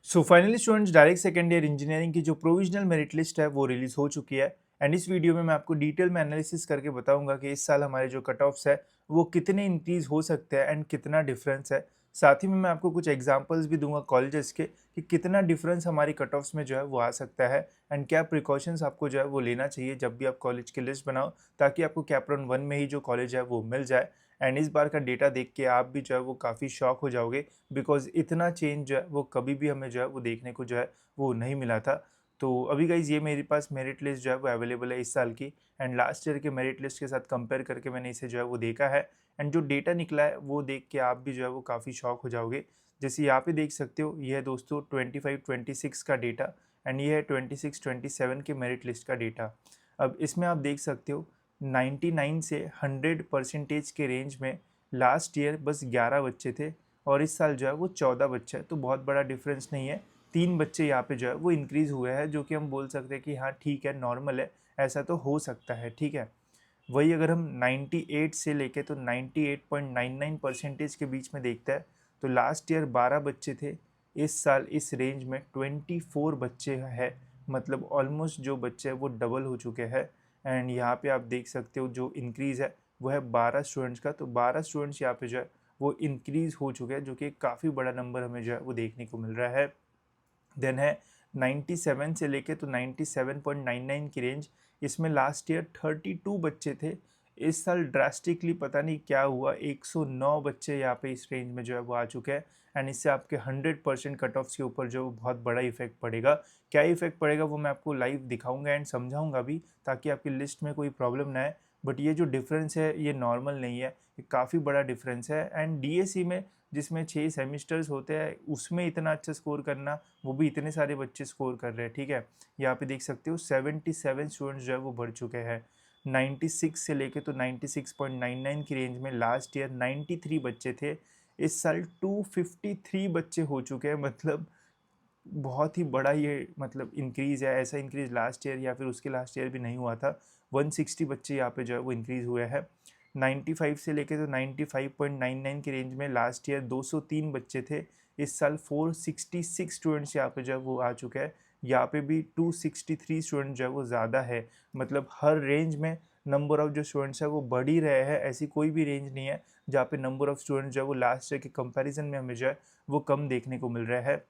So finally students, direct second year engineering की जो provisional merit list है वो रिलीज हो चुकी है। एंड इस वीडियो में मैं आपको डिटेल में एनालिसिस करके बताऊंगा कि इस साल हमारे जो कट ऑफ्स है वो कितने इंक्रीज हो सकते हैं एंड कितना डिफरेंस है। साथ ही में मैं आपको कुछ एग्जांपल्स भी दूंगा कॉलेजेस के कि कितना डिफरेंस हमारी कट ऑफ्स में जो है वो आ सकता है एंड क्या प्रिकॉशंस आपको जो है वो लेना चाहिए जब भी आप कॉलेज की लिस्ट बनाओ, ताकि आपको कैपरन वन में ही जो कॉलेज है वो मिल जाए। एंड इस बार का डेटा देख के आप भी जो है वो काफ़ी शॉक हो जाओगे, बिकॉज इतना चेंज जो है वो कभी भी हमें जो है वो देखने को जो है वो नहीं मिला था। तो अभी गाइज ये मेरे पास मेरिट लिस्ट जो है वो अवेलेबल है इस साल की। एंड लास्ट ईयर के मेरिट लिस्ट के साथ कंपेयर करके मैंने इसे जो है वो देखा है। एंड जो डेटा निकला है वो देख के आप भी जो है वो काफ़ी शॉक हो जाओगे। जैसे यहाँ पे देख सकते हो, ये है दोस्तों 25-26 का डेटा एंड ये है 26-27 के मेरिट लिस्ट का डेटा। अब इसमें आप देख सकते हो 99 से 100% के रेंज में लास्ट ईयर बस 11 बच्चे थे और इस साल जो है वो 14 बच्चे हैं। तो बहुत बड़ा डिफरेंस नहीं है, 3 बच्चे यहाँ पे जो है वो इंक्रीज़ हुए हैं, जो कि हम बोल सकते हैं कि हाँ ठीक है, नॉर्मल है, ऐसा तो हो सकता है, ठीक है। वही अगर हम 98 से लेके तो 98.99% के बीच में देखते हैं, तो लास्ट ईयर 12 बच्चे थे, इस साल इस रेंज में 24 बच्चे हैं। मतलब ऑलमोस्ट जो बच्चे हैं वो डबल हो चुके हैं। एंड यहाँ पे आप देख सकते हो जो इंक्रीज़ है वो है 12 स्टूडेंट्स का। तो 12 स्टूडेंट्स यहाँ पे जो है वो इंक्रीज़ हो चुके हैं, जो कि काफ़ी बड़ा नंबर हमें जो है वो देखने को मिल रहा है। देन है 97 से लेके तो 97.99 की रेंज, इसमें लास्ट ईयर 32 बच्चे थे, इस साल ड्रास्टिकली पता नहीं क्या हुआ 109 बच्चे यहाँ पे इस रेंज में जो है वो आ चुके हैं। एंड इससे आपके 100% कट ऑफ्स के ऊपर जो बहुत बड़ा इफेक्ट पड़ेगा। क्या इफेक्ट पड़ेगा वो मैं आपको लाइव दिखाऊंगा एंड समझाऊंगा भी, ताकि आपकी लिस्ट में कोई प्रॉब्लम ना आए। बट ये जो डिफरेंस है ये नॉर्मल नहीं है, ये काफ़ी बड़ा डिफरेंस है। एंड डीएससी में जिसमें 6 सेमिस्टर्स होते हैं उसमें इतना अच्छा स्कोर करना, वो भी इतने सारे बच्चे स्कोर कर रहे हैं, ठीक है। यहाँ पे देख सकते हो 77 स्टूडेंट्स जो है वो बढ़ चुके हैं। 96 से लेके तो 96.99 की रेंज में लास्ट ईयर 93 बच्चे थे, इस साल 253 बच्चे हो चुके हैं। मतलब बहुत ही बड़ा ये मतलब इंक्रीज़ है, ऐसा इंक्रीज़ लास्ट ईयर या फिर उसके लास्ट ईयर भी नहीं हुआ था। 160 बच्चे यहाँ पे जो है वो इंक्रीज़ हुए हैं। 95 से लेके तो 95.99 की रेंज में लास्ट ईयर 203 बच्चे थे, इस साल 466 स्टूडेंट्स यहाँ पे जो है वो आ चुके हैं। यहाँ पे भी 263 स्टूडेंट जो है वो ज़्यादा है। मतलब हर रेंज में नंबर ऑफ़ जो स्टूडेंट्स है वो बढ़ ही रहे हैं, ऐसी कोई भी रेंज नहीं है जहाँ पे नंबर ऑफ़ स्टूडेंट जो है वो लास्ट ईयर के कंपैरिजन में हमें जो है वो कम देखने को मिल रहा है।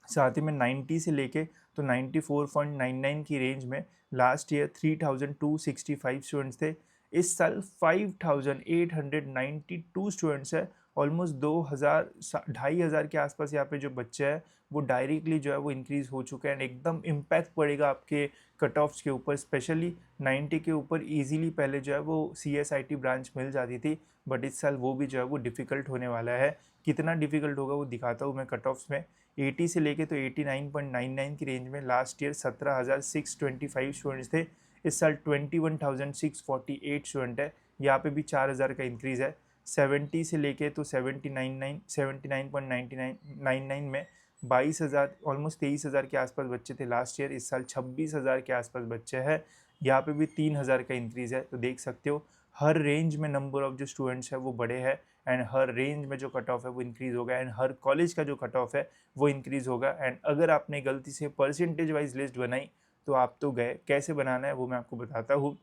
साथ ही में 90 से लेके तो 94.99 की रेंज में लास्ट ईयर 3265 स्टूडेंट्स थे, इस साल 5892 स्टूडेंट्स है। ऑलमोस्ट 2000 2500 के आसपास यहाँ पे जो बच्चे हैं वो डायरेक्टली जो है वो इंक्रीज़ हो चुके हैं। एकदम इम्पैक्ट पड़ेगा आपके कट ऑफ्स के ऊपर, स्पेशली 90 के ऊपर इजीली पहले जो है वो CSIT ब्रांच मिल जाती थी, बट इस साल वो भी जो है वो डिफ़िकल्ट होने वाला है। कितना डिफ़िकल्ट होगा वो दिखाता हूँ मैं कट ऑफ्स में। 80 से लेके तो 89.99 की रेंज में लास्ट ईयर 17,625 स्टूडेंट्स थे, इस साल 21,648 स्टूडेंट है, यहाँ पे भी 4,000 का इंक्रीज़ है। 70 से लेके तो 79.99 में 22,000 ऑलमोस्ट 23,000 के आसपास बच्चे थे लास्ट ईयर, इस साल 26,000 के आसपास बच्चे हैं, यहाँ पे भी 3,000 का इंक्रीज़ है। तो देख सकते हो हर रेंज में नंबर ऑफ़ जो स्टूडेंट्स है वो बड़े हैं एंड हर रेंज में जो कट ऑफ है वो इंक्रीज़ होगा एंड हर कॉलेज का जो कट ऑफ है वो इंक्रीज़ होगा। एंड अगर आपने गलती से परसेंटेज वाइज लिस्ट बनाई तो आप तो गए, कैसे बनाना है वो मैं आपको बताता हूँ।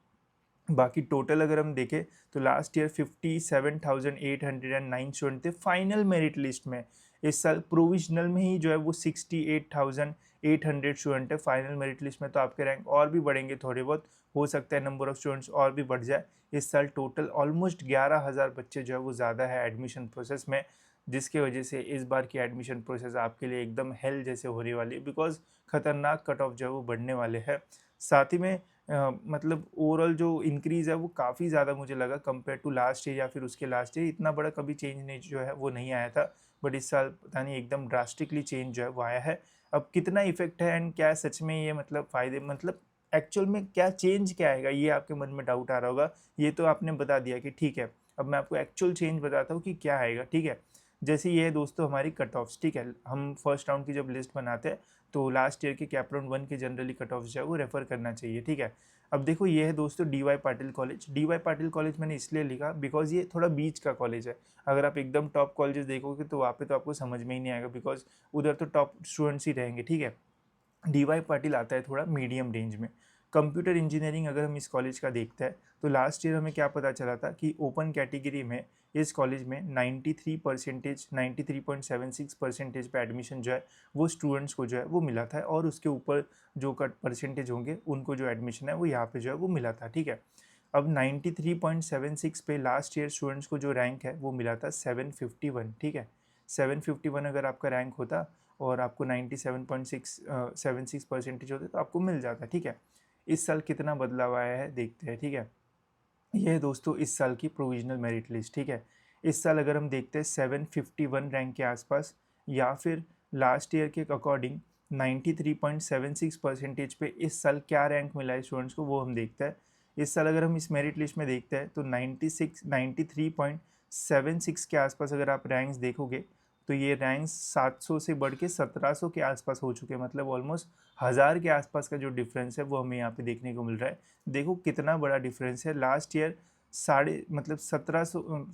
बाकी टोटल अगर हम देखें तो लास्ट ईयर 57,809 स्टूडेंट थे फाइनल मेरिट लिस्ट में, इस साल प्रोविजनल में ही जो है वो 68,800 स्टूडेंट है। फाइनल मेरिट लिस्ट में तो आपके रैंक और भी बढ़ेंगे थोड़े बहुत, हो सकता है नंबर ऑफ स्टूडेंट्स और भी बढ़ जाए। इस साल टोटल ऑलमोस्ट 11,000 बच्चे जो है वो ज़्यादा है एडमिशन प्रोसेस में, जिसके वजह से इस बार की एडमिशन प्रोसेस आपके लिए एकदम हेल जैसे होने वाली है, बिकॉज खतरनाक कट ऑफ जो है वो बढ़ने वाले हैं। साथ ही में मतलब ओवरऑल जो इंक्रीज़ है वो काफ़ी ज़्यादा मुझे लगा कंपेयर टू लास्ट ईयर या फिर उसके लास्ट ईयर, इतना बड़ा कभी चेंज नहीं जो है वो नहीं आया था, बट इस साल पता नहीं एकदम ड्रास्टिकली चेंज जो है वो आया है। अब कितना इफेक्ट है एंड क्या सच में ये मतलब फ़ायदे, मतलब एक्चुअल में क्या चेंज क्या आएगा, ये आपके मन में डाउट आ रहा होगा। ये तो आपने बता दिया कि ठीक है, अब मैं आपको एक्चुअल चेंज बताता हूँ कि क्या आएगा, ठीक है। जैसे ये है दोस्तों हमारी कट ऑफ्स, ठीक है। हम फर्स्ट राउंड की जब लिस्ट बनाते हैं तो लास्ट ईयर के कैप राउंड 1 के जनरली कट ऑफ्स जो है वो रेफर करना चाहिए, ठीक है। अब देखो ये है दोस्तों D Y Patil college. D Y Patil college मैंने इसलिए लिखा बिकॉज ये थोड़ा बीच का कॉलेज है। अगर आप एकदम टॉप कॉलेजेस देखोगे तो वहाँ पे तो आपको समझ में ही नहीं आएगा, बिकॉज उधर तो टॉप स्टूडेंट्स ही रहेंगे, ठीक है। डी वाई पाटिल आता है थोड़ा मीडियम रेंज में। कंप्यूटर इंजीनियरिंग अगर हम इस कॉलेज का देखते हैं तो लास्ट ईयर हमें क्या पता चला था कि ओपन कैटेगरी में इस कॉलेज में 93.76% पे एडमिशन जो है वो स्टूडेंट्स को जो है वो मिला था, और उसके ऊपर जो कट परसेंटेज होंगे उनको जो एडमिशन है वो यहाँ पे जो है वो मिला था, ठीक है। अब 93.76 पे लास्ट ईयर स्टूडेंट्स को जो रैंक है वो मिला था 751, ठीक है। 751 अगर आपका रैंक होता और आपको 97.76 परसेंटेज होते तो आपको मिल जाता, ठीक है। इस साल कितना बदलाव आया है देखते हैं, ठीक है। ये है दोस्तों इस साल की प्रोविजनल मेरिट लिस्ट, ठीक है। इस साल अगर हम देखते हैं 751 रैंक के आसपास, या फिर लास्ट ईयर के अकॉर्डिंग 93.76 परसेंटेज पे इस साल क्या रैंक मिला है स्टूडेंट्स को, वो हम देखते हैं। इस साल अगर हम इस मेरिट लिस्ट में देखते हैं तो 93.76 के आसपास अगर आप रैंक्स देखोगे तो ये रैंक्स 700 से बढ़ के 1700 के आसपास हो चुके हैं, मतलब ऑलमोस्ट 1000 के आसपास का जो डिफरेंस है वो हमें यहाँ पे देखने को मिल रहा है। देखो कितना बड़ा डिफरेंस है। लास्ट ईयर साढ़े मतलब 1700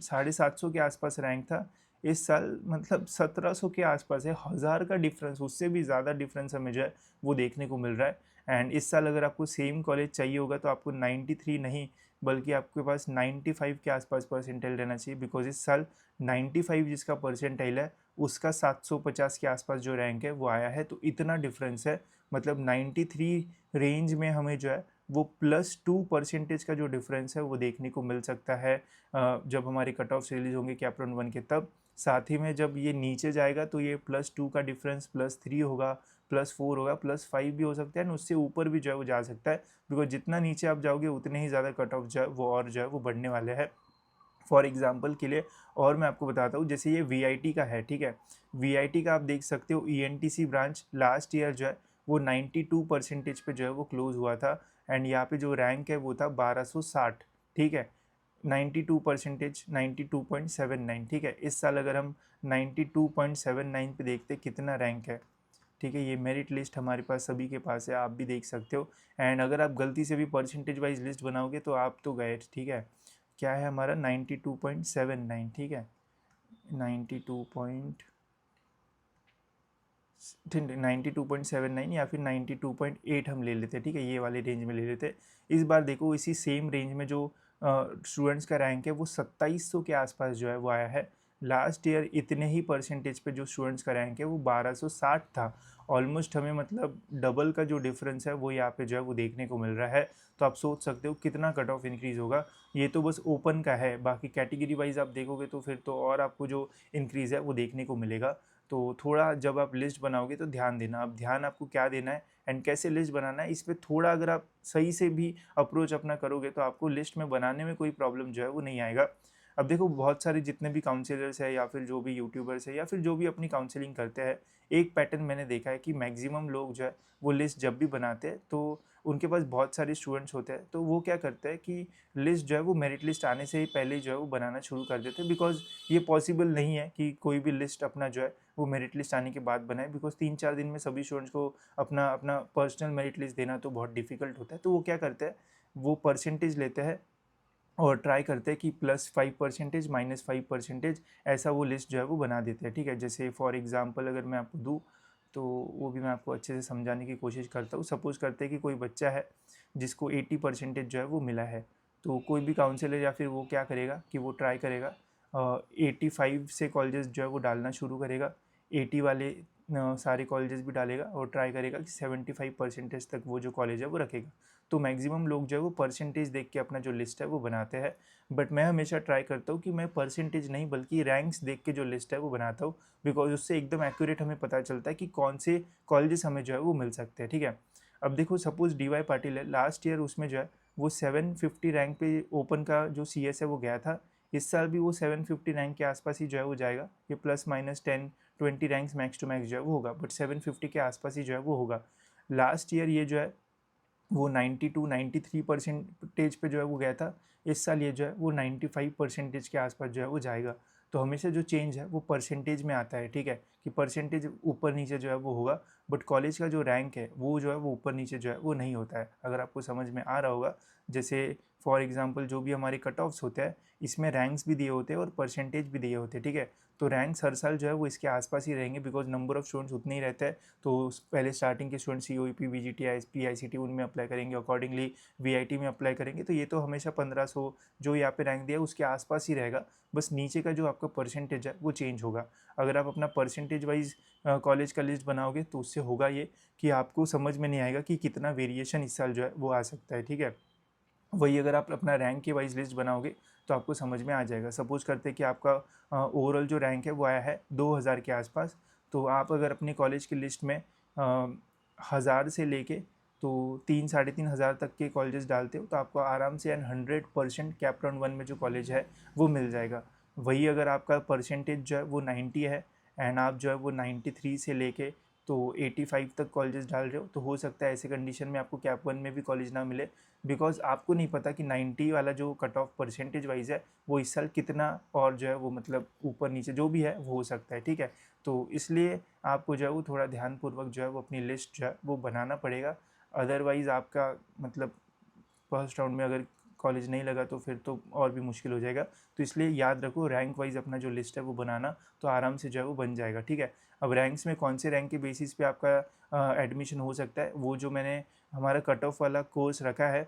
750 के आसपास रैंक था, इस साल मतलब 1700 के आसपास है। 1000 का डिफरेंस, उससे भी ज़्यादा डिफरेंस हमें जो है वो देखने को मिल रहा है। एंड इस साल अगर आपको सेम कॉलेज चाहिए होगा तो आपको 93 नहीं बल्कि आपके पास 95 के आसपास परसेंटाइल रहना चाहिए, बिकॉज इस साल 95 जिसका परसेंटाइल है उसका 750 के आसपास जो रैंक है वो आया है। तो इतना डिफरेंस है, मतलब 93 रेंज में हमें जो है वो +2 परसेंटेज का जो डिफरेंस है वो देखने को मिल सकता है जब हमारे कट ऑफ रिलीज होंगे कैप राउंड 1 के तब। साथ ही में जब ये नीचे जाएगा तो ये +2 का डिफरेंस +3 होगा, +4 होगा, +5 भी हो सकता है, उससे ऊपर भी जो है वो जा सकता है, बिकॉज जितना नीचे आप जाओगे उतने ही ज़्यादा कट ऑफ जो है वो और जो है वो बढ़ने वाले हैं। फॉर एग्जाम्पल के लिए और मैं आपको बताता हूँ, जैसे ये वीआईटी का है, ठीक है। वीआईटी का आप देख सकते हो ईएनटीसी ब्रांच लास्ट ईयर जो है वो 92 परसेंटेज पे जो है वो क्लोज हुआ था, एंड यहाँ पे जो रैंक है वो था 1260, ठीक है। 92 परसेंटेज 92.79, ठीक है। इस साल अगर हम 92.79 पे देखते कितना रैंक है, ठीक है। ये मेरिट लिस्ट हमारे पास सभी के पास है, आप भी देख सकते हो। एंड अगर आप गलती से भी परसेंटेज वाइज लिस्ट बनाओगे तो आप तो गए, ठीक है। क्या है हमारा 92.79, ठीक है। 92 पॉइंट ठीक है 92.79 या फिर 92.8 हम ले लेते, ठीक है। ये वाले रेंज में ले लेते। इस बार देखो इसी सेम रेंज में जो स्टूडेंट्स का रैंक है वो 2700 के आसपास जो है वो आया है। लास्ट ईयर इतने ही परसेंटेज पे जो स्टूडेंट्स का रैंक है वो 1260 था। ऑलमोस्ट हमें मतलब डबल का जो डिफरेंस है वो यहाँ पे जो है वो देखने को मिल रहा है। तो आप सोच सकते हो कितना कट ऑफ इंक्रीज़ होगा। ये तो बस ओपन का है, बाकी कैटेगरी वाइज आप देखोगे तो फिर तो और आपको जो इंक्रीज़ है वो देखने को मिलेगा। तो थोड़ा जब आप लिस्ट बनाओगे तो ध्यान देना, अब ध्यान आपको क्या देना है एंड कैसे लिस्ट बनाना है, इस पर थोड़ा अगर आप सही से भी अप्रोच अपना करोगे तो आपको लिस्ट में बनाने में कोई प्रॉब्लम जो है वो नहीं आएगा। अब देखो बहुत सारे जितने भी काउंसलर्स है या फिर जो भी यूट्यूबर्स है या फिर जो भी अपनी काउंसलिंग करते हैं, एक पैटर्न मैंने देखा है कि मैक्सिमम लोग जो है वो लिस्ट जब भी बनाते हैं तो उनके पास बहुत सारे स्टूडेंट्स होते हैं, तो वो क्या करते हैं कि लिस्ट जो है वो मेरिट लिस्ट आने से ही पहले जो है वो बनाना शुरू कर देते हैं, बिकॉज ये पॉसिबल नहीं है कि कोई भी लिस्ट अपना जो है वो मेरिट लिस्ट आने के बाद बनाए, बिकॉज 3-4 दिन में सभी स्टूडेंट्स को अपना अपना पर्सनल मेरिट लिस्ट देना तो बहुत डिफिकल्ट होता है। तो वो क्या करते हैं, वो परसेंटेज लेते हैं और ट्राई करते हैं कि +5 परसेंटेज -5 परसेंटेज ऐसा वो लिस्ट जो है वो बना देते हैं, ठीक है। जैसे फॉर एग्जांपल अगर मैं आपको दूँ तो वो भी मैं आपको अच्छे से समझाने की कोशिश करता हूँ। सपोज़ करते हैं कि कोई बच्चा है जिसको 80 परसेंटेज जो है वो मिला है, तो कोई भी काउंसलर या फिर वो क्या करेगा कि वो ट्राई करेगा 85 से कॉलेजेस जो है वो डालना शुरू करेगा, 80 वाले सारे कॉलेजेस भी डालेगा और ट्राई करेगा कि 75 परसेंटेज तक वो जो कॉलेज है वो रखेगा। तो मैक्सिमम लोग जो है वो परसेंटेज देख के अपना जो लिस्ट है वो बनाते हैं, बट मैं हमेशा ट्राई करता हूँ कि मैं परसेंटेज नहीं बल्कि रैंक्स देख के जो लिस्ट है वो बनाता हूँ, बिकॉज उससे एकदम एक्यूरेट हमें पता चलता है कि कौन से कॉलेजेस हमें जो है वो मिल सकते हैं, ठीक है। अब देखो सपोज़ डी वाई पाटिल है, लास्ट ईयर उसमें जो है वो 750 रैंक पे ओपन का जो सी एस है वो गया था। इस साल भी वो 750 रैंक के आसपास ही जो है वो जाएगा, ये +-10-20 रैंक्स मैक्स टू मैक्स जो है वो होगा, बट 750 के आसपास ही जो है वो होगा। लास्ट ईयर ये जो है वो 92-93 परसेंटेज पे जो है वो गया था। इस साल ये जो है वो 95 परसेंटेज के आसपास जो है वो जाएगा। तो हमेशा जो चेंज है वो परसेंटेज में आता है, ठीक है, कि परसेंटेज ऊपर नीचे जो है वो होगा, बट कॉलेज का जो रैंक है वो जो है वो ऊपर नीचे जो है वो नहीं होता है। अगर आपको समझ में आ रहा होगा, जैसे फॉर एग्जांपल जो भी हमारे कट ऑफ्स होते हैं इसमें रैंक्स भी दिए होते हैं और परसेंटेज भी दिए होते हैं, ठीक है। तो रैंक्स हर साल जो है वो इसके आसपास ही रहेंगे, बिकॉज नंबर ऑफ स्टूडेंट्स उतने ही रहते हैं। तो पहले स्टार्टिंग के student COEP, VGT, ISP, ICT उनमें अप्लाई करेंगे, अकॉर्डिंगली VIT में अप्लाई करेंगे, तो ये तो हमेशा 1500 जो यहाँ पे रैंक दिया है उसके आसपास ही रहेगा। बस नीचे का जो आपका परसेंटेज है वो चेंज होगा। अगर आप अपना परसेंटेज वाइज कॉलेज का लिस्ट बनाओगे तो उससे होगा ये कि आपको समझ में नहीं आएगा कि कितना वेरिएशन इस साल जो है वो आ सकता है, ठीक है। वही अगर आप अपना रैंक के वाइज लिस्ट बनाओगे तो आपको समझ में आ जाएगा। सपोज करते हैं कि आपका ओवरऑल जो रैंक है वो आया है 2000 के आसपास, तो आप अगर अपने कॉलेज की लिस्ट में 1000 से लेके तो 3-3.5 हज़ार तक के कॉलेजेस डालते हो तो आपको आराम से एंड 100% कैप राउंड 1 में जो कॉलेज है वो मिल जाएगा। वही अगर आपका परसेंटेज जो है वो 90 है एंड आप जो है वो 93 से लेके तो 85 तक कॉलेजेस डाल रहे हो, तो हो सकता है ऐसे कंडीशन में आपको कैप 1 में भी कॉलेज ना मिले, बिकॉज आपको नहीं पता कि 90 वाला जो कट ऑफ परसेंटेज वाइज है वो इस साल कितना और जो है वो मतलब ऊपर नीचे जो भी है वो हो सकता है, ठीक है। तो इसलिए आपको जो है वो थोड़ा ध्यानपूर्वक जो है वो अपनी लिस्ट जो है वो बनाना पड़ेगा। अदरवाइज़ आपका मतलब फर्स्ट राउंड में अगर कॉलेज नहीं लगा तो फिर तो और भी मुश्किल हो जाएगा। तो इसलिए याद रखो रैंक वाइज अपना जो लिस्ट है वो बनाना, तो आराम से जो है वो बन जाएगा, ठीक है। अब रैंक्स में कौन से रैंक के बेसिस पे आपका एडमिशन हो सकता है, वो जो मैंने हमारा कट ऑफ वाला कोर्स रखा है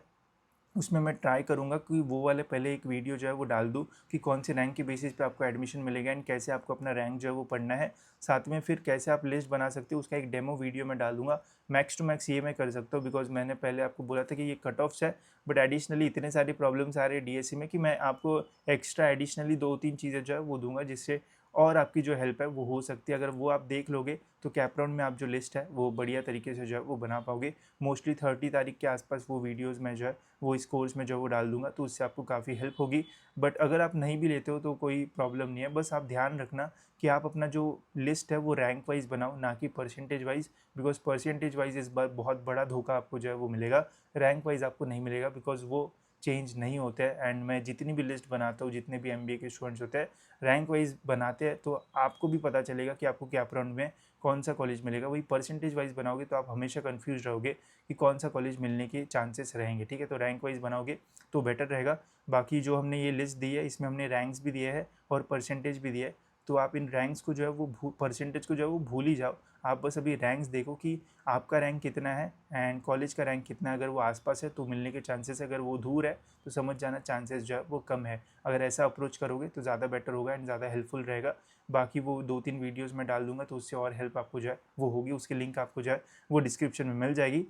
उसमें मैं ट्राई करूँगा कि वो वाले पहले एक वीडियो जो है वो डाल दूँ कि कौन से रैंक के बेसिस पे आपको एडमिशन मिलेगा एंड कैसे आपको अपना रैंक जो है वो पढ़ना है। साथ में फिर कैसे आप लिस्ट बना सकते हो उसका एक डेमो वीडियो मैं डाल दूँगा। मैक्स टू मैक्स ये मैं कर सकता हूँ बिकॉज मैंने पहले आपको बोला था कि ये कट ऑफ्स है, बट एडिशनली इतने सारी प्रॉब्लम्स आ रही है DSC में कि मैं आपको एक्स्ट्रा एडिशनली 2-3 चीज़ें जो है वो दूंगा जिससे और आपकी जो हेल्प है वो हो सकती है। अगर वो आप देख लोगे तो कैप राउंड में आप जो लिस्ट है वो बढ़िया तरीके से जो है वो बना पाओगे। मोस्टली 30 तारीख के आसपास वो वीडियोज़ मैं जो है वो इस कोर्स में जो है वो डाल दूंगा, तो उससे आपको काफ़ी हेल्प होगी। बट अगर आप नहीं भी लेते हो तो कोई प्रॉब्लम नहीं है, बस आप ध्यान रखना कि आप अपना जो लिस्ट है वो रैंक वाइज बनाओ ना कि percentage wise, because percentage wise इस बार बहुत बड़ा धोखा आपको जो है वो मिलेगा। रैंक वाइज आपको नहीं मिलेगा बिकॉज वो चेंज नहीं होते हैं। एंड मैं जितनी भी लिस्ट बनाता हूँ जितने भी MBA के स्टूडेंट्स होते हैं रैंक वाइज बनाते हैं, तो आपको भी पता चलेगा कि आपको कैप राउंड में कौन सा कॉलेज मिलेगा। वही परसेंटेज वाइज बनाओगे तो आप हमेशा कंफ्यूज रहोगे कि कौन सा कॉलेज मिलने के चांसेस रहेंगे, ठीक है। तो रैंक वाइज बनाओगे तो बेटर रहेगा। बाकी जो हमने ये लिस्ट दी है इसमें हमने रैंक्स भी दिए हैं और परसेंटेज भी दिए है, तो आप इन रैंक्स को जो है वो परसेंटेज को जो है वो भूल ही जाओ। आप बस अभी रैंक्स देखो कि आपका रैंक कितना है एंड कॉलेज का रैंक कितना है। अगर वो आसपास है तो मिलने के चांसेस है, अगर वो दूर है तो समझ जाना चांसेस जो है वो कम है। अगर ऐसा अप्रोच करोगे तो ज़्यादा बेटर होगा एंड ज़्यादा हेल्पफुल रहेगा। बाकी वो 2-3 वीडियोज़ मैं डाल दूंगा तो उससे और हेल्प आपको जो है वो होगी, उसकी लिंक आपको जो है वो डिस्क्रिप्शन में मिल जाएगी।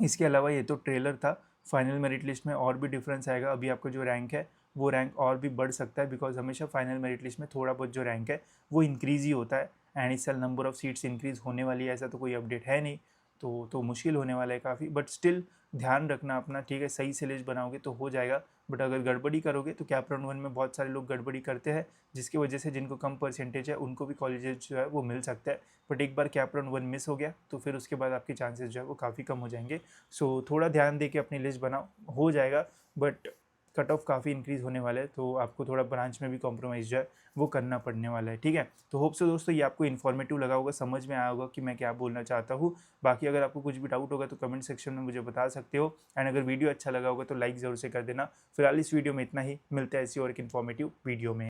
इसके अलावा ये तो ट्रेलर था, फाइनल मेरिट लिस्ट में और भी डिफरेंस आएगा। अभी आपका जो रैंक है वो रैंक और भी बढ़ सकता है बिकॉज हमेशा फाइनल मेरिट लिस्ट में थोड़ा बहुत जो रैंक है वो इंक्रीज़ ही होता है। एंड इस साल नंबर ऑफ़ सीट्स इंक्रीज़ होने वाली है ऐसा तो कोई अपडेट है नहीं, तो मुश्किल होने वाला है काफ़ी। बट स्टिल ध्यान रखना अपना, ठीक है, सही से लिस्ट बनाओगे तो हो जाएगा। बट अगर गड़बड़ी करोगे तो कैप राउंड 1 में बहुत सारे लोग गड़बड़ी करते हैं जिसकी वजह से जिनको कम परसेंटेज है उनको भी कॉलेजेस जो है वो मिल सकता है। बट एक बार कैप राउंड 1 मिस हो गया तो फिर उसके बाद आपके चांसेस जो है वो काफ़ी कम हो जाएंगे। सो थोड़ा ध्यान दे के अपनी लिस्ट बनाओ, हो जाएगा। बट कट ऑफ काफ़ी इंक्रीज़ होने वाला है तो आपको थोड़ा ब्रांच में भी कॉम्प्रोमाइज़ जो है वो करना पड़ने वाला है, ठीक है। तो होप सो दोस्तों ये आपको इन्फॉर्मेटिव लगा होगा, समझ में आया होगा कि मैं क्या बोलना चाहता हूँ। बाकी अगर आपको कुछ भी डाउट होगा तो कमेंट सेक्शन में मुझे बता सकते हो एंड अगर वीडियो अच्छा लगा होगा तो लाइक ज़रूर से कर देना। फिलहाल इस वीडियो में इतना ही, मिलते हैं ऐसी और एक इन्फॉर्मेटिव वीडियो में।